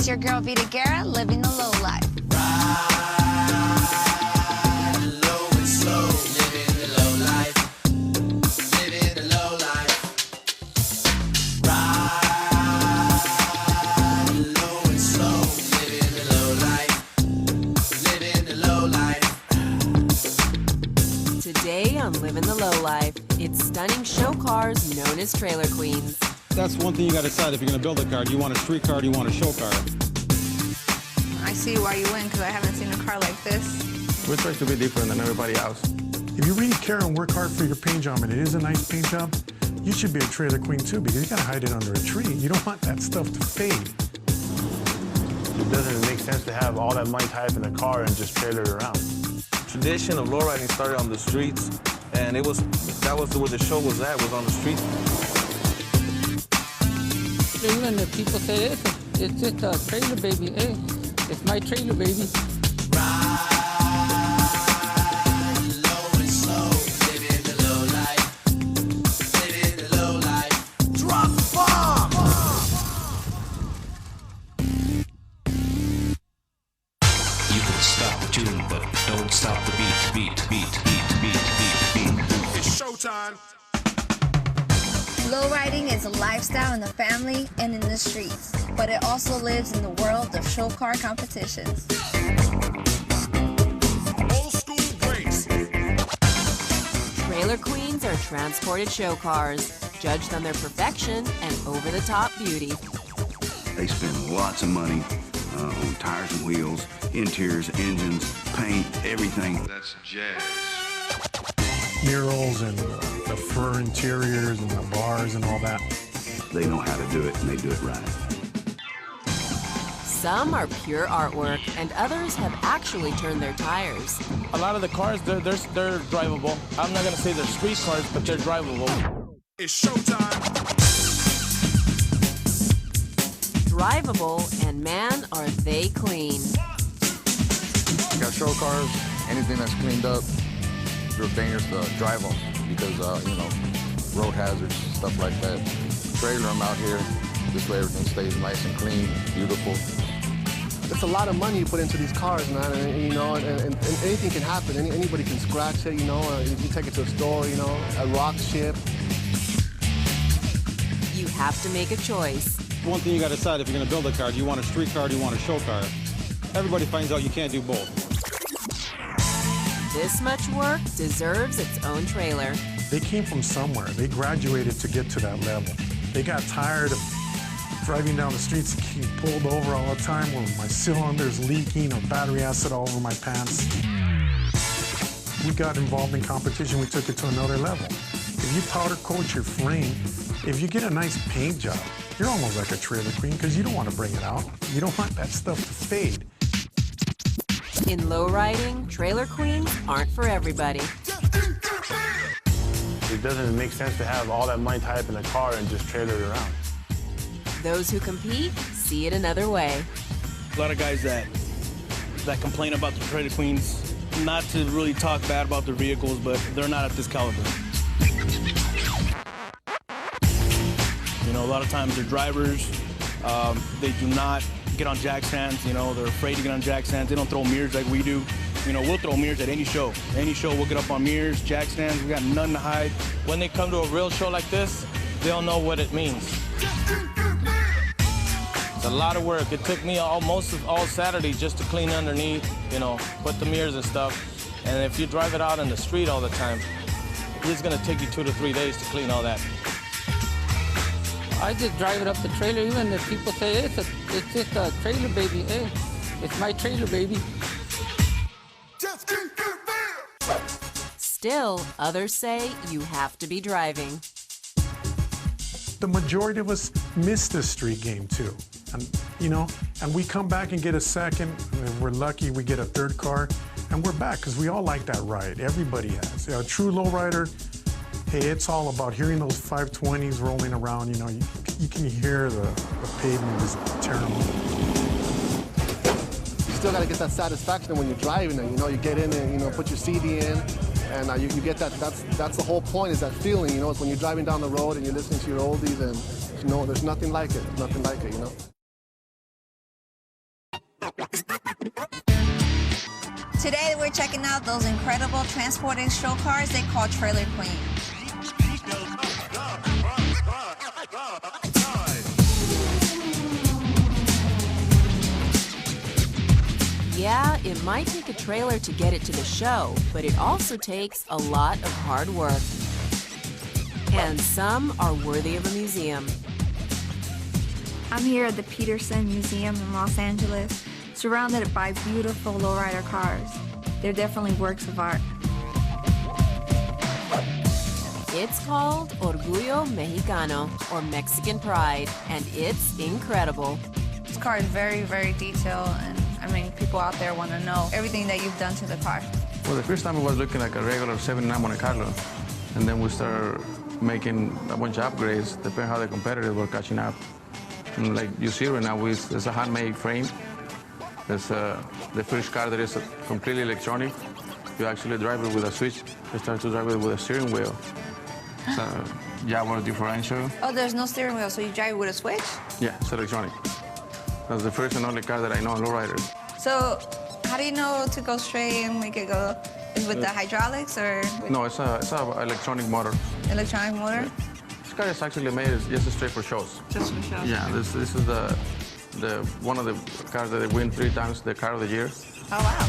It's your girl Vita Guerra, living the low life. Today on Livin' the Low Life, it's stunning show cars known as trailer queens. That's one thing you got to decide if you're going to build a car. Do you want a street car or do you want a show car? I see why you win, because I haven't seen a car like this. We're supposed to be different than everybody else. If you really care and work hard for your paint job, and it is a nice paint job, you should be a trailer queen too, because you got to hide it under a tree. You don't want that stuff to fade. It doesn't make sense to have all that money tied up in the car and just trailer it around. Tradition of lowriding started on the streets, and that was where the show was at, was on the streets. Even the people say it's just a trailer baby. Hey, it's my trailer baby. Stop the tune, but don't stop the beat. It's showtime. Lowriding is a lifestyle in the family and in the streets, but it also lives in the world of show car competitions. Old school grace. Trailer queens are transported show cars, judged on their perfection and over-the-top beauty. They spend lots of money on tires and wheels, interiors, engines, paint, everything. That's jazz. Murals and the fur interiors and the bars and all that. They know how to do it, and they do it right. Some are pure artwork, and others have actually turned their tires. A lot of the cars, they're drivable. I'm not gonna say they're street cars, but they're drivable. It's showtime. Drivable, and man, are they clean. You got show cars, anything that's cleaned up, they're dangerous to drive them because, road hazards, stuff like that. Trailer them out here, this way everything stays nice and clean, beautiful. It's a lot of money you put into these cars, man, and anything can happen. Anybody can scratch it, you take it to a store, a rock chip. You have to make a choice. One thing you got to decide if you're going to build a car. Do you want a street car or do you want a show car? Everybody finds out you can't do both. This much work deserves its own trailer. They came from somewhere. They graduated to get to that level. They got tired of driving down the streets and getting pulled over all the time where my cylinder's leaking or battery acid all over my pants. We got involved in competition. We took it to another level. If you powder coat your frame, if you get a nice paint job, you're almost like a trailer queen because you don't want to bring it out. You don't want that stuff to fade. In lowriding, trailer queens aren't for everybody. It doesn't make sense to have all that money tied up in the car and just trailer it around. Those who compete see it another way. A lot of guys that complain about the trailer queens, not to really talk bad about their vehicles, but they're not at this caliber. A lot of times they're drivers, they do not get on jack stands, they're afraid to get on jack stands. They don't throw mirrors like we do. We'll throw mirrors at any show. Any show, we'll get up on mirrors, jack stands, we got nothing to hide. When they come to a real show like this, they'll know what it means. It's a lot of work. It took me almost all Saturday just to clean underneath, put the mirrors and stuff. And if you drive it out in the street all the time, it's gonna take you 2 to 3 days to clean all that. I just drive it up the trailer. Even the people say it's just a trailer baby. Hey, it's my trailer baby. Still, others say you have to be driving. The majority of us miss the street game too. And, and we come back and get a second, and if we're lucky, we get a third car, and we're back because we all like that ride. Everybody has. A true lowrider, hey, it's all about hearing those 520s rolling around. You can hear the pavement is terrible. You still got to get that satisfaction when you're driving it. You get in and put your CD in, and you get that. That's the whole point, is that feeling. It's when you're driving down the road and you're listening to your oldies, and there's nothing like it. Nothing like it. Today we're checking out those incredible transporting show cars they call Trailer Queen. Yeah, it might take a trailer to get it to the show, but it also takes a lot of hard work. And some are worthy of a museum. I'm here at the Peterson Museum in Los Angeles, surrounded by beautiful lowrider cars. They're definitely works of art. It's called Orgullo Mexicano, or Mexican Pride, and it's incredible. This car is very, very detailed, and I mean, people out there want to know everything that you've done to the car. Well, the first time it was looking like a regular 79 Monte Carlo, and then we started making a bunch of upgrades, depending how the competitors were catching up. And like you see right now, it's a handmade frame. It's the first car that is completely electronic. You actually drive it with a switch. You start to drive it with a steering wheel. It's a Jaguar differential. Oh, there's no steering wheel, so you drive with a switch? Yeah, it's electronic. That's the first and only car that I know on lowrider. So, how do you know to go straight and make it go? Is with the hydraulics or? No, it's a electronic motor. Electronic motor? Yeah. This car is actually made just straight for shows. Just for shows. Yeah, this is the one of the cars that they win 3 times the car of the year. Oh wow.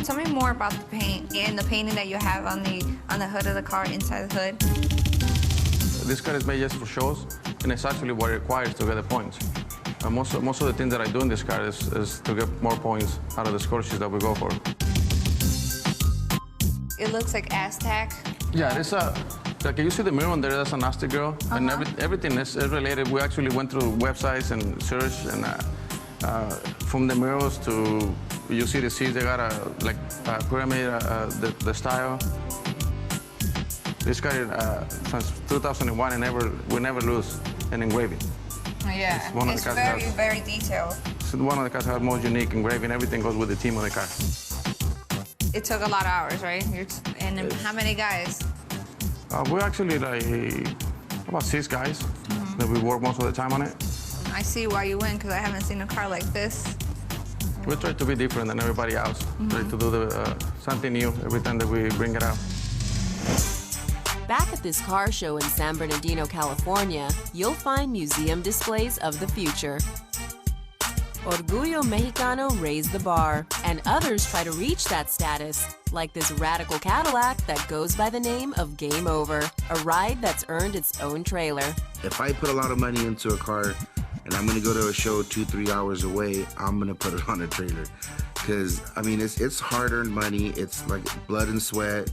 Tell me more about the paint and the painting that you have on the hood of the car, inside the hood. This car is made just for shows, and it's actually what it requires to get the points. Most of the things that I do in this car is to get more points out of the score sheets that we go for. It looks like Aztec. Yeah, it's like you see the mirror on there, that's an Aztec girl, and everything is related. We actually went through websites and searched, and from the mirrors to, you see the seats, they got a pyramid, the style. This car, since 2001, we never lose an engraving. Yeah, it's very, very detailed. It's one of the cars that has most unique engraving. Everything goes with the team of the car. It took a lot of hours, right? And how many guys? We're actually about 6 guys that we work most of the time on it. I see why you win, because I haven't seen a car like this. We try to be different than everybody else. Try to do something new every time that we bring it out. Back at this car show in San Bernardino, California, you'll find museum displays of the future. Orgullo Mexicano raised the bar, and others try to reach that status, like this radical Cadillac that goes by the name of Game Over, a ride that's earned its own trailer. If I put a lot of money into a car and I'm gonna go to a show 2-3 hours away, I'm gonna put it on a trailer. Because, I mean, it's hard-earned money, it's like blood and sweat.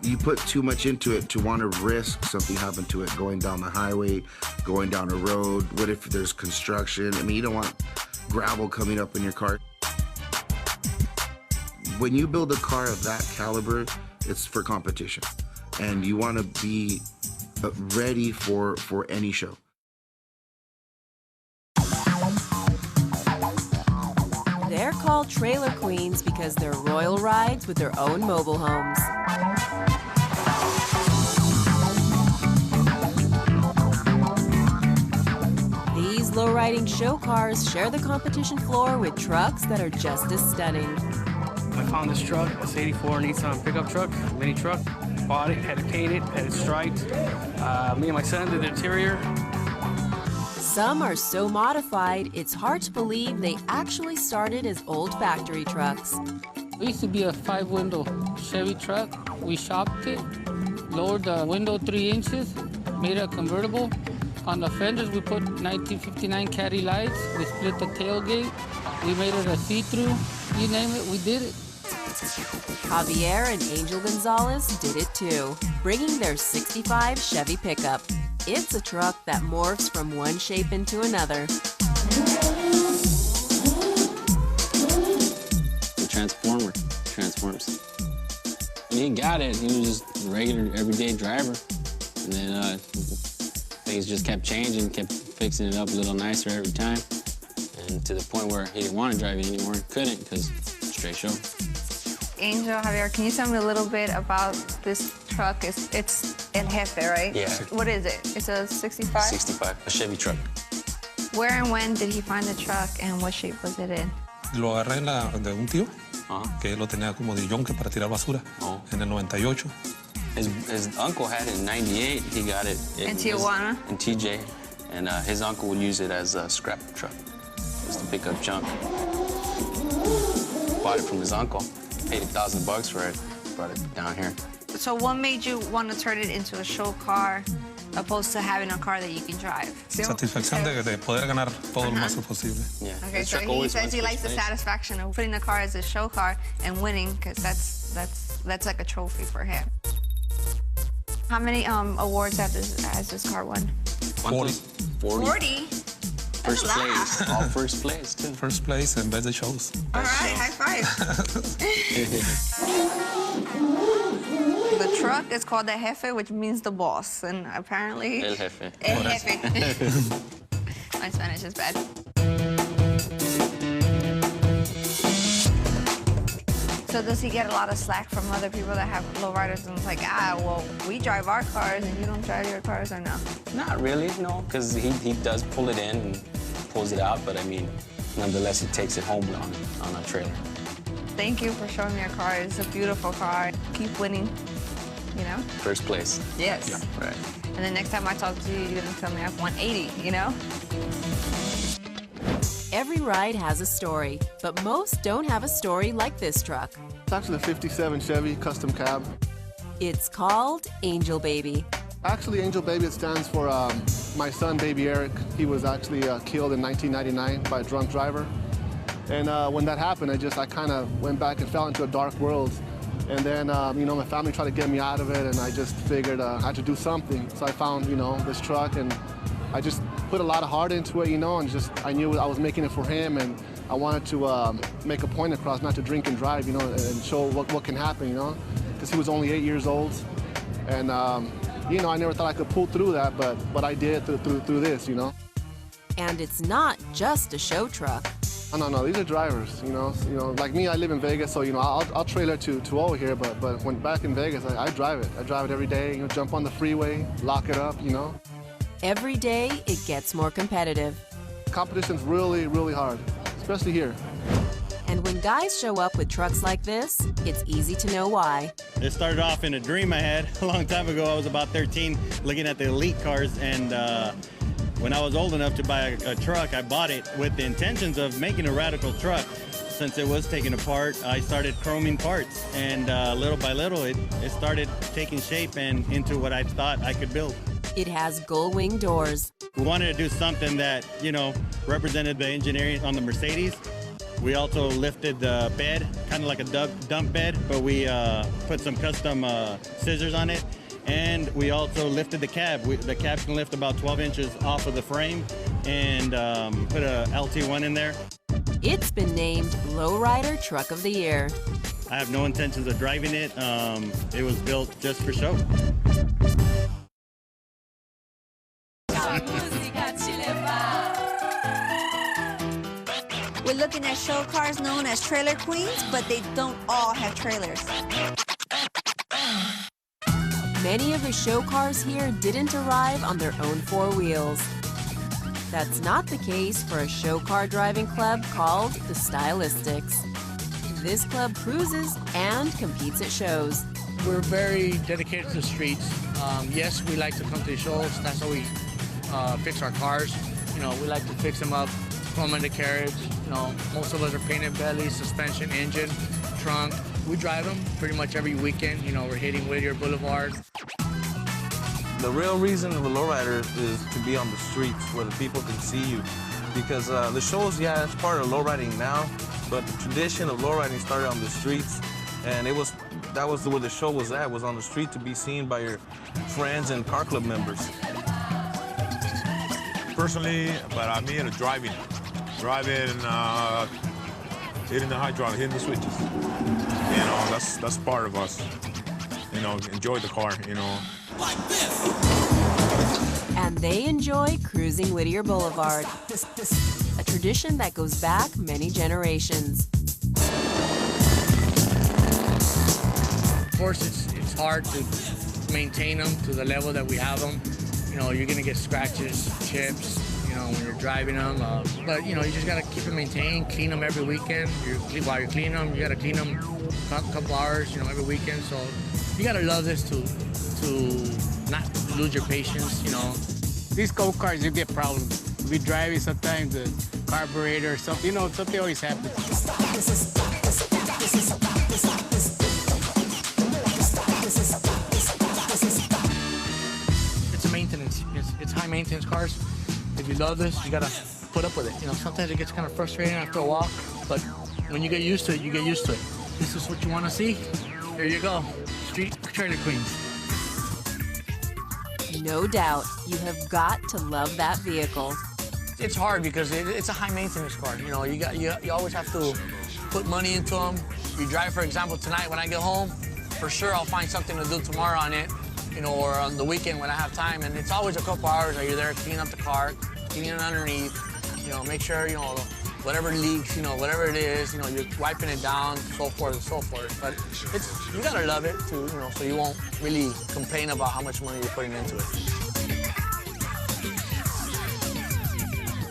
You put too much into it to want to risk something happen to it, going down the highway, going down a road. What if there's construction? I mean, you don't want gravel coming up in your car. When you build a car of that caliber, it's for competition. And you want to be ready for any show. They're called Trailer Queens because they're royal rides with their own mobile homes. These low-riding show cars share the competition floor with trucks that are just as stunning. I found this truck, this 84 Nissan pickup truck, mini truck. Bought it, had it painted, had it striped. Me and my son did the interior. Some are so modified, it's hard to believe they actually started as old factory trucks. It used to be a 5-window Chevy truck. We shopped it, lowered the window 3 inches, made it a convertible. On the fenders, we put 1959 Caddy lights. We split the tailgate. We made it a see-through. You name it, we did it. Javier and Angel Gonzalez did it too, bringing their 65 Chevy pickup. It's a truck that morphs from one shape into another. The transformer transforms. When he got it, he was just a regular, everyday driver. And then things just kept changing, kept fixing it up a little nicer every time. And to the point where he didn't want to drive it anymore, couldn't, because straight show. Angel, Javier, can you tell me a little bit about this truck? It's El Jefe, right? Yeah. What is it? It's a 65? 65, a Chevy truck. Where and when did he find the truck, and what shape was it in? Lo agarré de un tío, que lo tenía como de yonke para tirar basura, en el 98. His uncle had it in 98. He got it In Tijuana? In TJ. And his uncle would use it as a scrap truck, just to pick up junk. Bought it from his uncle, paid $1,000 for it, brought it down here. So what made you want to turn it into a show car opposed to having a car that you can drive? Satisfacción de poder ganar todo lo más posible. Yeah. Okay, so he says he likes the satisfaction of putting the car as a show car and winning, because that's like a trophy for him. How many awards has this car won? 40. 40? First place. All first place, too. First place and best shows. All right, high five. The truck is called the Jefe, which means the boss, and apparently... El Jefe. El Jefe. My Spanish is bad. So does he get a lot of slack from other people that have lowriders, and it's like, well, we drive our cars and you don't drive your cars, or no? Not really, no, because he does pull it in and pulls it out, but I mean, nonetheless, he takes it home on a trailer. Thank you for showing me your car. It's a beautiful car. Keep winning, you know? First place. Yes. Yeah, right. And the next time I talk to you, you're gonna tell me I have 180, you know? Every ride has a story, but most don't have a story like this truck. It's actually a 57 Chevy custom cab. It's called Angel Baby. Actually, Angel Baby, it stands for my son, Baby Eric. He was actually killed in 1999 by a drunk driver. And when that happened, I kind of went back and fell into a dark world. And then, you know, my family tried to get me out of it, and I just figured I had to do something. So I found, you know, this truck, and I just put a lot of heart into it, you know, and I knew I was making it for him, and I wanted to make a point across not to drink and drive, you know, and show what can happen, you know, because he was only 8 years old. And, you know, I never thought I could pull through that, but I did through this, you know. And it's not just a show truck. Oh, no, these are drivers, you know. Like me, I live in Vegas, so, you know, I'll trailer to over here, but when back in Vegas, I drive it. I drive it every day, you know, jump on the freeway, lock it up, you know. Every day, it gets more competitive. Competition's really, really hard, especially here. And when guys show up with trucks like this, it's easy to know why. It started off in a dream I had a long time ago. I was about 13, looking at the elite cars, and when I was old enough to buy a truck, I bought it with the intentions of making a radical truck. Since it was taken apart, I started chroming parts, and little by little, it started taking shape and into what I thought I could build. It has gull wing doors. We wanted to do something that, you know, represented the engineering on the Mercedes. We also lifted the bed, kind of like a dump bed, but we put some custom scissors on it. And we also lifted the cab. The cab can lift about 12 inches off of the frame, and put a LT1 in there. It's been named Lowrider Truck of the Year. I have no intentions of driving it. It was built just for show. We're looking at show cars known as trailer queens, but they don't all have trailers. Many of the show cars here didn't arrive on their own four wheels. That's not the case for a show car driving club called the Stylistics. This club cruises and competes at shows. We're very dedicated to the streets. Yes, we like to come to the shows. That's how we fix our cars. You know, we like to fix them up, throw them in the carriage. You know, most of us are painted belly, suspension, engine, trunk. We drive them pretty much every weekend. You know, we're hitting Whittier Boulevard. The real reason of a lowrider is to be on the streets where the people can see you. Because the shows, yeah, it's part of lowriding now, but the tradition of lowriding started on the streets, and that was where the show was at, was on the street to be seen by your friends and car club members. Personally, but I'm here to driving and hitting the hydraulic, hitting the switches. You know, that's part of us. You know, enjoy the car, you know. Like this. And they enjoy cruising Whittier Boulevard, a tradition that goes back many generations. Of course, it's hard to maintain them to the level that we have them. You know, you're gonna get scratches, chips, you when you're driving them. But, you just got to keep them maintained, clean them every weekend. While you're cleaning them, you got to clean them a couple hours, every weekend. So you got to love this to not lose your patience, These go-karts, you get problems. We drive it sometimes, the carburetor or something, something always happens. It's a maintenance. It's high maintenance cars. If you love this, you gotta put up with it. Sometimes it gets kind of frustrating after a while, but when you get used to it, you get used to it. This is what you want to see. Here you go, street trailer queens. No doubt, you have got to love that vehicle. It's hard because it's a high maintenance car. You always have to put money into them. You drive, for example, tonight when I get home, for sure I'll find something to do tomorrow on it, or on the weekend when I have time. And it's always a couple hours that you're there cleaning up the car, cleaning it underneath, make sure, whatever leaks, whatever it is, you're wiping it down, so forth and so forth. But you gotta love it too, so you won't really complain about how much money you're putting into it.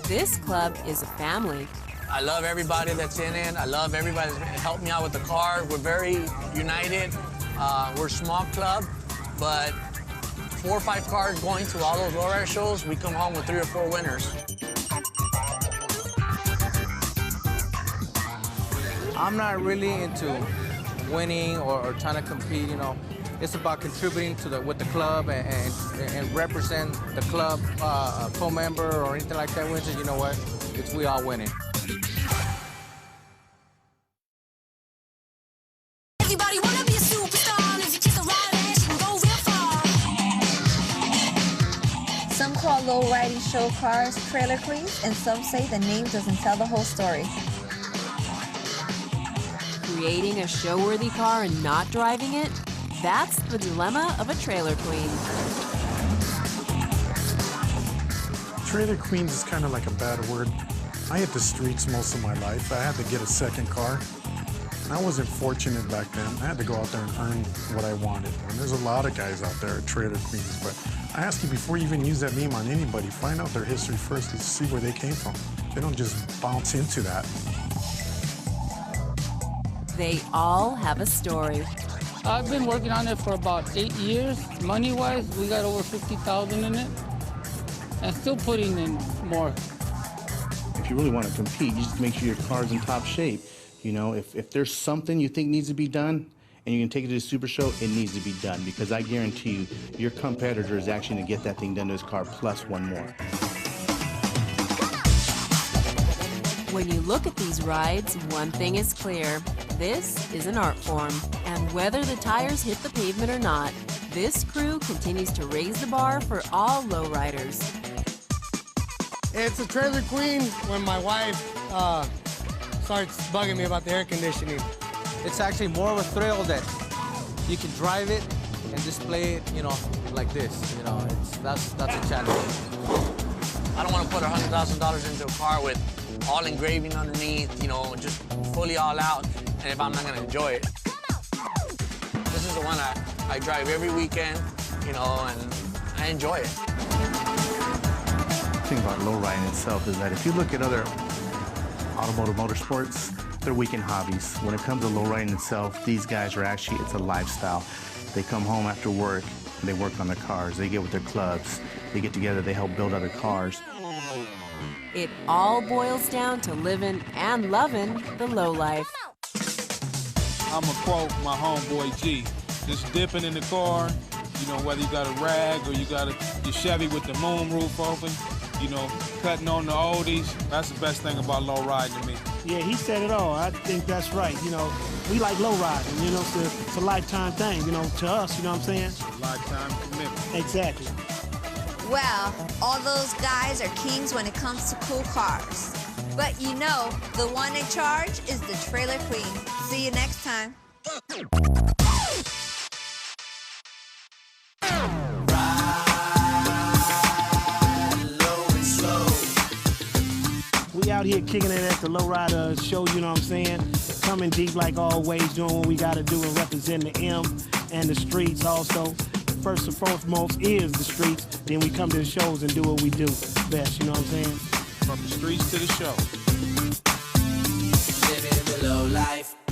This club is a family. I love everybody that's in it. I love everybody that's helped me out with the car. We're very united. We're a small club, but 4 or 5 cars going to all those lowrider shows, we come home with 3 or 4 winners. I'm not really into winning or trying to compete, It's about contributing with the club and represent the club, a co-member or anything like that wins it. You know what? We all winning. Everybody wanna be a superstar. If you kiss a ride, you can go real far. Some call low-riding show cars trailer queens, and some say the name doesn't tell the whole story. Creating a show-worthy car and not driving it? That's the dilemma of a trailer queen. Trailer queens is kind of like a bad word. I hit the streets most of my life. I had to get a second car. I wasn't fortunate back then. I had to go out there and earn what I wanted. And there's a lot of guys out there, trailer queens, but I ask you, before you even use that name on anybody, find out their history first to see where they came from. They don't just bounce into that. They all have a story. I've been working on it for about 8 years. Money-wise, we got over $50,000 in it, and still putting in more. If you really want to compete, you just make sure your car's in top shape. If there's something you think needs to be done, and you can take it to the Super Show, it needs to be done, because I guarantee you, your competitor is actually going to get that thing done to his car plus one more. When you look at these rides, one thing is clear. This is an art form, and whether the tires hit the pavement or not, this crew continues to raise the bar for all lowriders. It's a trailer queen when my wife starts bugging me about the air conditioning. It's actually more of a thrill that you can drive it and display it, like this. That's a challenge. I don't want to put $100,000 into a car with all engraving underneath, just fully all out, and if I'm not going to enjoy it. This is the one I drive every weekend, and I enjoy it. The thing about lowriding itself is that if you look at other automotive motorsports, they're weekend hobbies. When it comes to lowriding itself, these guys are actually, it's a lifestyle. They come home after work, and they work on their cars. They get with their clubs. They get together, they help build other cars. It all boils down to living and loving the low life. I'm going to quote my homeboy G. Just dipping in the car, whether you got a rag or you got your Chevy with the moon roof open, cutting on the oldies. That's the best thing about low riding to me. Yeah, he said it all. I think that's right. We like low riding, it's a lifetime thing, to us, you know what I'm saying? Lifetime commitment. Exactly. Well, all those guys are kings when it comes to cool cars. But the one in charge is the trailer queen. See you next time. We out here kicking it at the lowrider show, you know what I'm saying? Coming deep like always, doing what we gotta do and representing the M and the streets also. first and foremost is the streets. Then we come to the shows and do what we do best, you know what I'm saying? From the streets to the show. Living the low life.